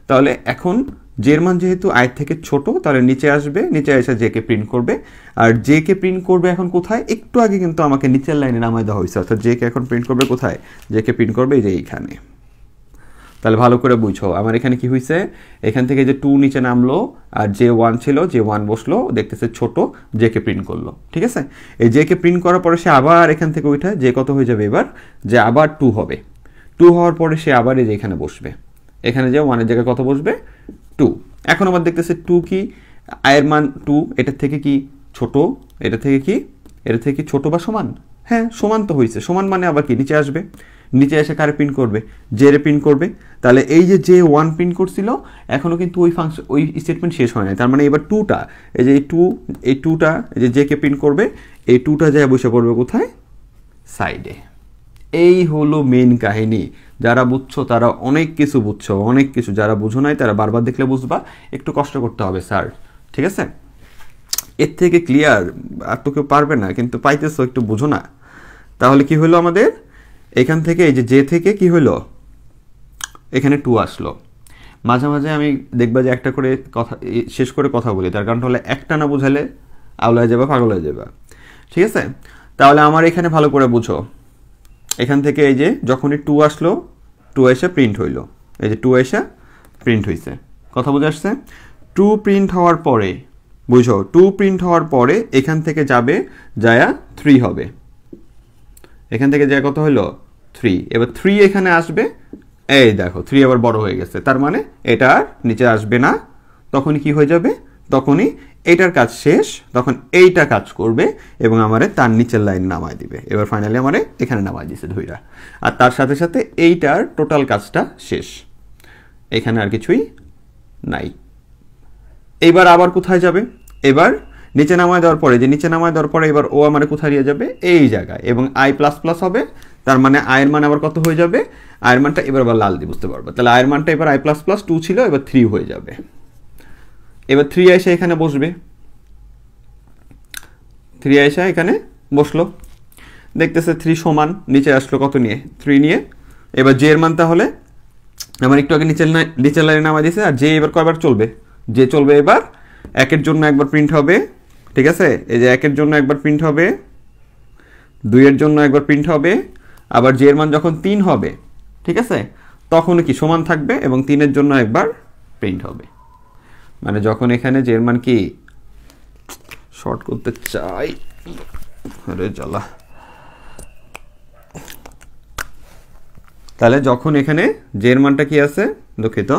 তাহলে এখন যে এর মান যেহেতু আয়ের থেকে ছোট, তাহলে নিচে আসবে, নিচে এসে জে কে প্রিন্ট করবে। আর জে কে প্রিন্ট করবে এখন কোথায়, একটু আগে কিন্তু আমাকে নিচের লাইনে নামায় দেওয়া হয়েছে, অর্থাৎ জে কে এখন প্রিন্ট করবে কোথায়, জে কে প্রিন্ট করবে এই যে এইখানে। তাহলে ভালো করে বুঝো, আমার এখানে কি হয়েছে, এখান থেকে যে 2 নিচে নামলো, আর যে 1 ছিল, যে 1 বসলো, দেখতেছে ছোট, জে কে প্রিন্ট করলো। ঠিক আছে, এই জে কে প্রিন্ট করার পরে সে আবার এখান থেকে ওইটা যে কত হয়ে যাবে এবার, যে আবার 2 হবে। 2 হওয়ার পরে সে আবার এই যে এখানে বসবে, এখানে যে 1-এর জায়গায় কত বসবে 2। এখন আবার দেখতেছে 2 কি, আয়ের মান 2, এটার থেকে কি ছোট, এটা থেকে কি ছোট বা সমান, হ্যাঁ সমান তো হয়েছে। সমান মানে আবার কি নিচে আসবে, নিচে এসে কারে প্রিন্ট করবে, জে রে প্রিন্ট করবে। তাহলে এই যে 1 প্রিন্ট করছিল, এখনো কিন্তু ওই ফাংশন, ওই স্টেটমেন্ট শেষ হয় নাই। তার মানে এবার 2টা, এই যে এই 2টা যে জে কে প্রিন্ট করবে, এই 2টা যায় বসে পড়বে কোথায়, সাইডে। এই হলো মেইন কাহিনী। যারা বুঝছো তারা অনেক কিছু বুঝছো, অনেক কিছু। যারা বুঝো নাই তারা বারবার দেখলে বুঝবা, একটু কষ্ট করতে হবে স্যার। ঠিক আছে, এর থেকে ক্লিয়ার আর তো কেউ পারবে না, কিন্তু পাইতেছো, একটু বুঝো না। তাহলে কি হলো আমাদের, এখান থেকে এই যে থেকে কি হলো, এখানে 2 আসলো। মাঝে মাঝে আমি দেখবা যে একটা করে কথা শেষ করে কথা বলি, তার কারণ হলে একটা না বুঝালে আউলায় যাবা, পাগল হয়ে যাবা। ঠিক আছে, তাহলে আমার এখানে ভালো করে বুঝো, এখান থেকে এই যে যখনই 2 আসলো, 2 এসে প্রিন্ট হইলো, এই যে 2 এসে প্রিন্ট হয়েছে। কথা বুঝে আসছে? 2 প্রিন্ট হওয়ার পরে বুঝো, 2 প্রিন্ট হওয়ার পরে এখান থেকে যাবে, যায়া 3 হবে। এখান থেকে যায় কত হলো 3। এবার 3 এখানে আসবে, এই দেখো 3 আবার বড় হয়ে গেছে, তার মানে এটা আর নিচে আসবে না। তখনই কি হয়ে যাবে, তখনই এইটার কাজ শেষ, তখন এইটা কাজ করবে এবং আমারে তার নিচের লাইন নামায় দিবে। এবার ফাইনালি আমারে এখানে নামায় দিছে ধইরা, আর তার সাথে সাথে এইটার টোটাল কাজটা শেষ, এখানে আর কিছুই নাই। এইবার আবার কোথায় যাবে, এবার নিচে নামায় দেওয়ার পরে, যে নিচে নামায় দেওয়ার পরে এবার ও আমার কোথায় নিয়ে যাবে, এই জায়গায়, এবং আই প্লাস প্লাস হবে, তার মানে আয়ের মান আবার কত হয়ে যাবে, আয়ের মানটা এবার আবার লাল দিয়ে বুঝতে পারবো, তাহলে আয়ের মানটা এবার আই প্লাস প্লাস 2 ছিল, এবার 3 হয়ে যাবে। এবার 3 এসে এখানে বসবে, 3 এসে এখানে বসলো, দেখতেছে 3 সমান, নিচে আসলো কত নিয়ে, 3 নিয়ে। এবার জে এর মান তাহলে আমার একটু আগে নিচের লাইনে নামা দিয়েছে, আর জে এবার কয়বার চলবে, জে চলবে এবার 1 জন্য একবার প্রিন্ট হবে, ঠিক আছে, এই যে 1 জন্য একবার প্রিন্ট হবে, 2 জন্য একবার প্রিন্ট হবে, আবার জে এর মান যখন 3 হবে, ঠিক আছে, তখন কি সমান থাকবে, এবং 3 জন্য একবার প্রিন্ট হবে। মানে যখন এখানে জে এর মান কি শর্ট করতে চাই, আরে জ্বালা, তাহলে যখন এখানে জে এর মানটা কি আছে, দুঃখিত,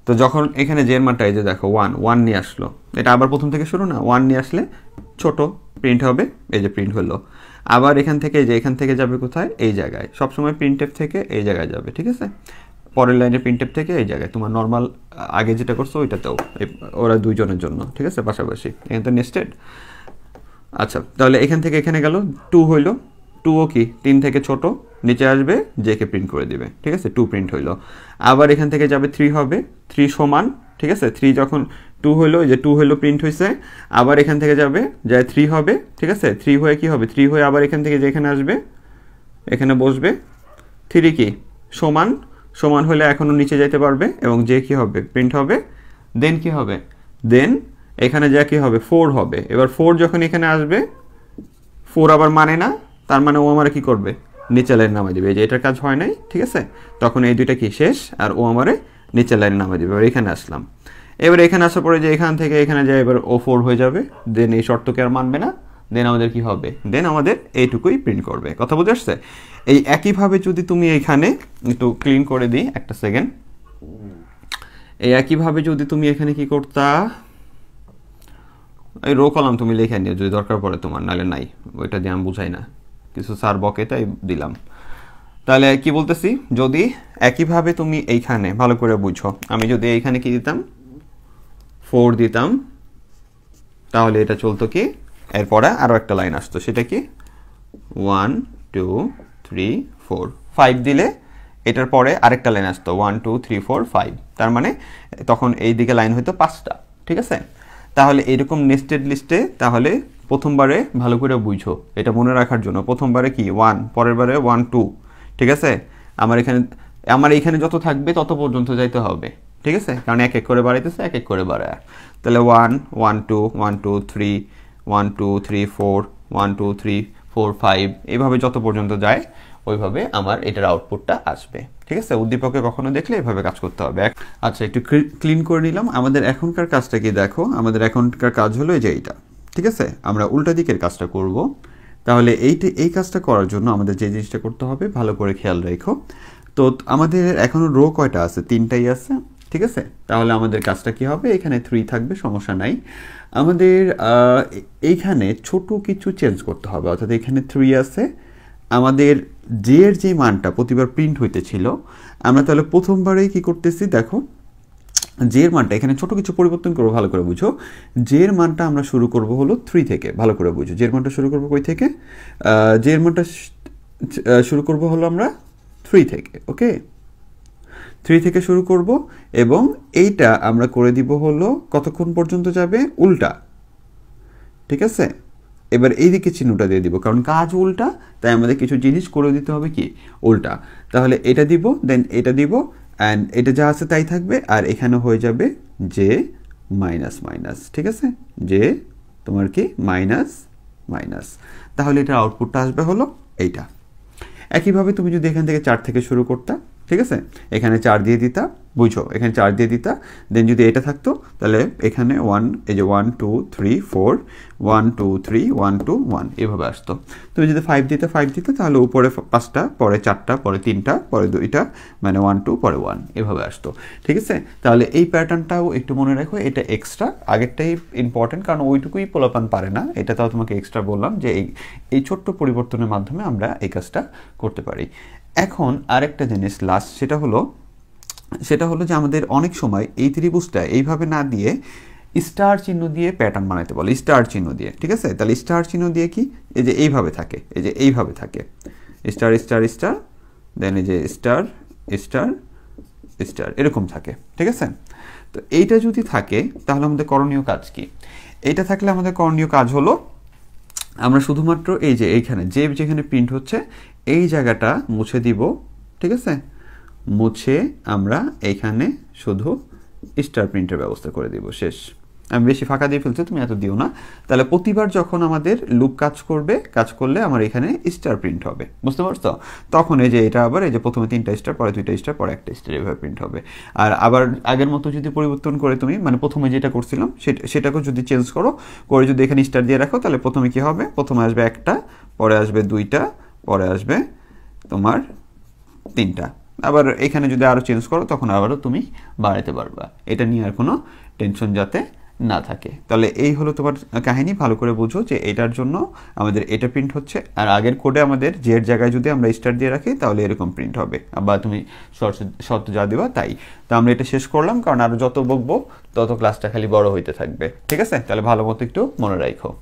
তো যখন এখানে জে এর মানটা এই যে দেখো 1 নিয়ে আসলো, এটা আবার প্রথম থেকে শুরু না, 1 নিয়ে আসলে ছোট প্রিন্ট হবে, এই যে প্রিন্ট হলো। আবার এখান থেকে যে এখান থেকে যাবে কোথায়, এই জায়গায়, সবসময় প্রিন্টএফ থেকে এই জায়গায় যাবে, ঠিক আছে, পরের লাইনে প্রিন্টএফ থেকে এই জায়গায়, তোমার নর্মাল আগে যেটা করছো ওইটাতেও, ওরা দুইজনের জন্য, ঠিক আছে, পাশাপাশি, এখানে তো নেস্টেড। আচ্ছা, তাহলে এখান থেকে এখানে গেল 2 হইলো, 2ও কি 3 থেকে ছোট, নিচে আসবে, জে কে প্রিন্ট করে দিবে, ঠিক আছে, 2 প্রিন্ট হইলো। আবার এখান থেকে যাবে 3 হবে, 3 সমান, ঠিক আছে, 3 যখন 2 হইলো, এই যে 2 হইলো প্রিন্ট হয়েছে, আবার এখান থেকে যাবে, যায় 3 হবে, ঠিক আছে, 3 হয়ে কি হবে, 3 হয়ে আবার এখান থেকে যে এখানে আসবে, এখানে বসবে, 3 কি সমান, সমান হলে এখনও নিচে যাইতে পারবে, এবং যে কি হবে প্রিন্ট হবে, দেন কি হবে, দেন এখানে যা কি হবে 4 হবে। এবার 4 যখন এখানে আসবে, 4 আবার মানে না, তার মানে ও আমার কি করবে, নিচে লাইনে নামাই দিবে, এই যে এটার কাজ হয় নাই, ঠিক আছে, তখন এই দুইটা কি শেষ, আর ও আমারে নিচে লাইনে নামাই দিবে। এবার এখানে আসলাম, এবার এখানে আসার পরে যে এখান থেকে এখানে যায়, এবার ও 4 হয়ে যাবে, দেন এই শর্তকে আর মানবে না, দেন আমাদের কি হবে, দেন আমাদের এইটুকুই প্রিন্ট করবে। কথা বুঝে আসছে? এই একইভাবে যদি তুমি এইখানে একটু ক্লিন করে দিই, একটা সেকেন্ড, এই একইভাবে যদি তুমি এখানে কি করতা, এই রো কলাম তুমি লিখে নিও যদি দরকার পড়ে তোমার, নাহলে নাই, ওইটা দিয়ে আমি বুঝাই না, কিছু স্যার বকে তাই দিলাম। তাহলে কি বলতেছি, যদি একইভাবে তুমি এইখানে ভালো করে বুঝো, আমি যদি এইখানে কি দিতাম 4 দিতাম, তাহলে এটা চলতো কি, এরপরে আরও একটা লাইন আসতো, সেটা কি 1 2 3 4 5 দিলে এটার পরে আরেকটা লাইন আসতো 1 2 3 4 5, তার মানে তখন এই দিকে লাইন হইতো 5টা, ঠিক আছে। তাহলে এরকম নেস্টেড লিস্টে, তাহলে প্রথমবারে ভালো করে বুঝো, এটা মনে রাখার জন্য, প্রথমবারে কি 1, পরের বারে 1 2, ঠিক আছে, আমার এখানে যত থাকবে তত পর্যন্ত যাইতে হবে, ঠিক আছে, কারণ এক এক করে বাড়াইতেছে, এক এক করে বাড়ায়, তাহলে 1 1 2 1 2 3 1 2 3 4 1 2 3 4 5, এইভাবে যত পর্যন্ত যায় ওইভাবে আমার এটার আউটপুটটা আসবে, ঠিক আছে। উদ্দীপকে কখনো দেখলে এভাবে কাজ করতে হবে। আচ্ছা, একটু ক্লিন করে নিলাম। আমাদের এখনকার কাজটা কি দেখো, আমাদের এখনকার কাজ হলো এই যে এইটা, ঠিক আছে, আমরা উল্টা দিকের কাজটা করব। তাহলে এই কাজটা করার জন্য আমাদের যে জিনিসটা করতে হবে ভালো করে খেয়াল রেখো। তো আমাদের এখনো রো কয়টা আছে, 3টাই আছে, ঠিক আছে। তাহলে আমাদের কাজটা কি হবে, এখানে 3 থাকবে, সমস্যা নাই। আমাদের এইখানে ছোট কিছু চেঞ্জ করতে হবে, অর্থাৎ এখানে 3 আছে, আমাদের জে এর যে মানটা প্রতিবার প্রিন্ট হইতেছিল, আমরা তাহলে প্রথমবারেই কি করতেছি দেখো, জে এর মানটা এখানে ছোট কিছু পরিবর্তন করবো, ভালো করে বুঝো। জে এর মানটা আমরা শুরু করব হলো 3 থেকে, ভালো করে বুঝো। জে এর মানটা শুরু করবো কই থেকে, জে এর মানটা শুরু করব হলো আমরা 3 থেকে, ওকে, 3 থেকে শুরু করব, এবং এইটা আমরা করে দিব হলো কতক্ষণ পর্যন্ত যাবে, উল্টা, ঠিক আছে। এবার এইদিকে চিহ্নটা দিয়ে দিব, কারণ কাজ উল্টা, তাই আমাদের কিছু জিনিস করে দিতে হবে কি উল্টা। তাহলে এটা দিব, দেন এটা দিব, অ্যান্ড এটা যা আছে তাই থাকবে, আর এখানে হয়ে যাবে যে মাইনাস মাইনাস, ঠিক আছে, যে তোমার কি মাইনাস মাইনাস, তাহলে এটার আউটপুটটা আসবে হলো এইটা। একইভাবে তুমি যদি এখান থেকে 4 থেকে শুরু করতা, ঠিক আছে, এখানে 4 দিয়ে দিতা, বুঝো, এখানে 4 দিয়ে দিতা, দেন যদি এটা থাকতো তাহলে এখানে 1, এই যে 1 2 3 4 1 2 3 1 2 1 এভাবে আসতো। তুমি যদি 5 দিতে তাহলে উপরে 5টা, পরে 4টা, পরে 3টা, পরে 2টা, মানে 1 2, পরে 1 এভাবে আসতো, ঠিক আছে। তাহলে এই প্যাটার্নটাও একটু মনে রাখো, এটা এক্সট্রা, আগেরটাই ইম্পর্টেন্ট, কারণ ওইটুকুই পোলাপান পারে না, এটা তাও তোমাকে এক্সট্রা বললাম যে এই ছোট্ট পরিবর্তনের মাধ্যমে আমরা এই কাজটা করতে পারি। এখন আরেকটা জিনিস লাস্ট, সেটা হলো সেটা হলো যে আমাদের অনেক সময় এই ত্রিভুজটা এইভাবে না দিয়ে স্টার চিহ্ন দিয়ে প্যাটার্ন বানাইতে বলে, স্টার চিহ্ন দিয়ে, ঠিক আছে? তাহলে স্টার চিহ্ন দিয়ে কি, এই যে এইভাবে থাকে, এই যে এইভাবে থাকে, স্টার স্টার স্টার, দেন এই যে স্টার স্টার স্টার, এরকম থাকে, ঠিক আছে? তো এইটা যদি থাকে তাহলে আমাদের করণীয় কাজ কি? এইটা থাকলে আমাদের করণীয় কাজ হলো আমরা শুধুমাত্র এই যে এইখানে যেখানে প্রিন্ট হচ্ছে এই জায়গাটা মুছে দিব, ঠিক আছে? মুছে আমরা এইখানে শুধু স্টার প্রিন্টের ব্যবস্থা করে দিব, শেষ। আমি বেশি ফাঁকা দিয়ে ফেলছি, তুমি এত দিও না। তাহলে প্রতিবার যখন আমাদের লুপ কাজ করলে আমার এখানে স্টার প্রিন্ট হবে, বুঝতে পারছো? তখন এই যে এটা আবার এই যে প্রথমে 3টা স্টার, পরে 2টা স্টার, পরে 1টা স্টার, এভাবে প্রিন্ট হবে। আর আবার আগের মতো যদি পরিবর্তন করে তুমি মানে প্রথমে যেটা করছিলাম সেটাকে যদি চেঞ্জ করে যদি এখানে স্টার দিয়ে রাখো, তাহলে প্রথমে কি হবে, প্রথমে আসবে 1টা, পরে আসবে 2টা, পরে আসবে তোমার 3টা। আবার এখানে যদি আরও চেঞ্জ করো তখন আবারও তুমি বাড়াতে পারবা, এটা নিয়ে আর কোনো টেনশন যাতে না থাকে। তাহলে এই হলো তোমার কাহিনী, ভালো করে বুঝো যে এটার জন্য আমাদের এটা প্রিন্ট হচ্ছে, আর আগের কোডে আমাদের জের জায়গায় যদি আমরা স্টার দিয়ে রাখি তাহলে এরকম প্রিন্ট হবে, বা তুমি শর্ত যা দিবা তাই। তো আমরা এটা শেষ করলাম, কারণ আরও যত বকবো তত ক্লাসটা খালি বড় হইতে থাকবে, ঠিক আছে? তাহলে ভালো মতো একটু মনে রাখো।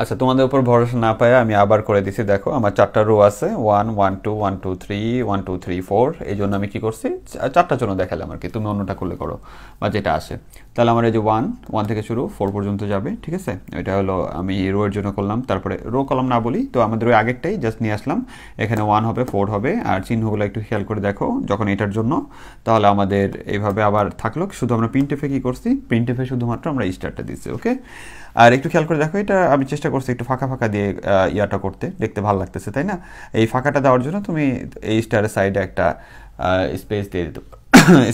আচ্ছা, তোমাদের উপর ভরসা না পায় আমি আবার করে দিছি। দেখো আমার 4টা রো আছে, 1 1 2 1 2 3 1 2 3 4। এই জন্য আমি কি করছি, 4টার জন্য দেখালাম আর কি, তুমি অন্যটা করলে করো বা যেটা আসে। তাহলে আমার এই যে 1 থেকে শুরু 4 পর্যন্ত যাবে, ঠিক আছে? এটা হলো আমি রো এর জন্য করলাম। তারপরে রো কলাম না বলি তো আমাদের ওই আগেরটাই জাস্ট নিয়ে আসলাম, এখানে 1 হবে, 4 হবে। আর চিহ্নগুলো একটু খেয়াল করে দেখো যখন এটার জন্য, তাহলে আমাদের এইভাবে আবার থাকলো। শুধু আমরা প্রিন্টএফে কি করছি, প্রিন্টএফে শুধুমাত্র আমরা স্টারটা দিচ্ছি, ওকে? আর একটু খেয়াল করে দেখো, এটা আমি চেষ্টা করছি একটু ফাঁকা ফাঁকা দিয়ে ইয়াটা করতে, দেখতে ভালো লাগতেছে, তাই না? এই ফাঁকাটা দেওয়ার জন্য তুমি এই স্টারের সাইডে একটা স্পেস দিয়ে দিতে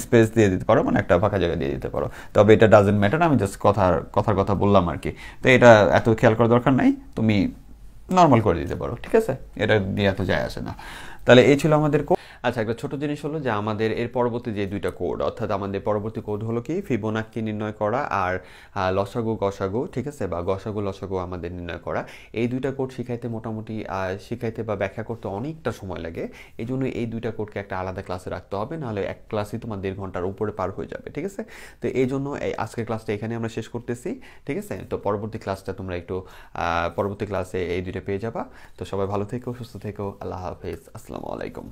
স্পেস দিয়ে দিতে পারো, মানে একটা ফাঁকা জায়গা দিয়ে দিতে পারো। তবে এটা ডাজেন্ট ম্যাটার, আমি জাস্ট কথার কথা বললাম আর কি। তো এটা এত খেয়াল করার দরকার নাই, তুমি নর্মাল করে দিতে পারো, ঠিক আছে? এটা দিয়ে এত যায় আসে না। তাহলে এই ছিল আমাদের কোড। আচ্ছা, একটা ছোট জিনিস হলো যে আমাদের এর পরবর্তী যে 2টা কোড, অর্থাৎ আমাদের পরবর্তী কোড হলো কি ফিবোনাক্কি নির্ণয় করা আর লসাগু গসাগু, ঠিক আছে? বা গসাগু লসাগু আমাদের নির্ণয় করা। এই 2টা কোড শিখাইতে মোটামুটি শিখাইতে বা ব্যাখ্যা করতে অনেকটা সময় লাগে। এই জন্য এই 2টা কোডকে একটা আলাদা ক্লাসে রাখতে হবে, নাহলে এক ক্লাসই তোমার 1.5 ঘন্টার উপরে পার হয়ে যাবে, ঠিক আছে? তো এই জন্য এই আজকের ক্লাসটা এখানে আমরা শেষ করতেছি, ঠিক আছে? তো পরবর্তী ক্লাসটা তোমরা একটু পরবর্তী ক্লাসে এই 2টা পেয়ে যাবা। তো সবাই ভালো থেকো, সুস্থ থেকো, আল্লাহ হাফেজ, আসসালামু আলাইকুম।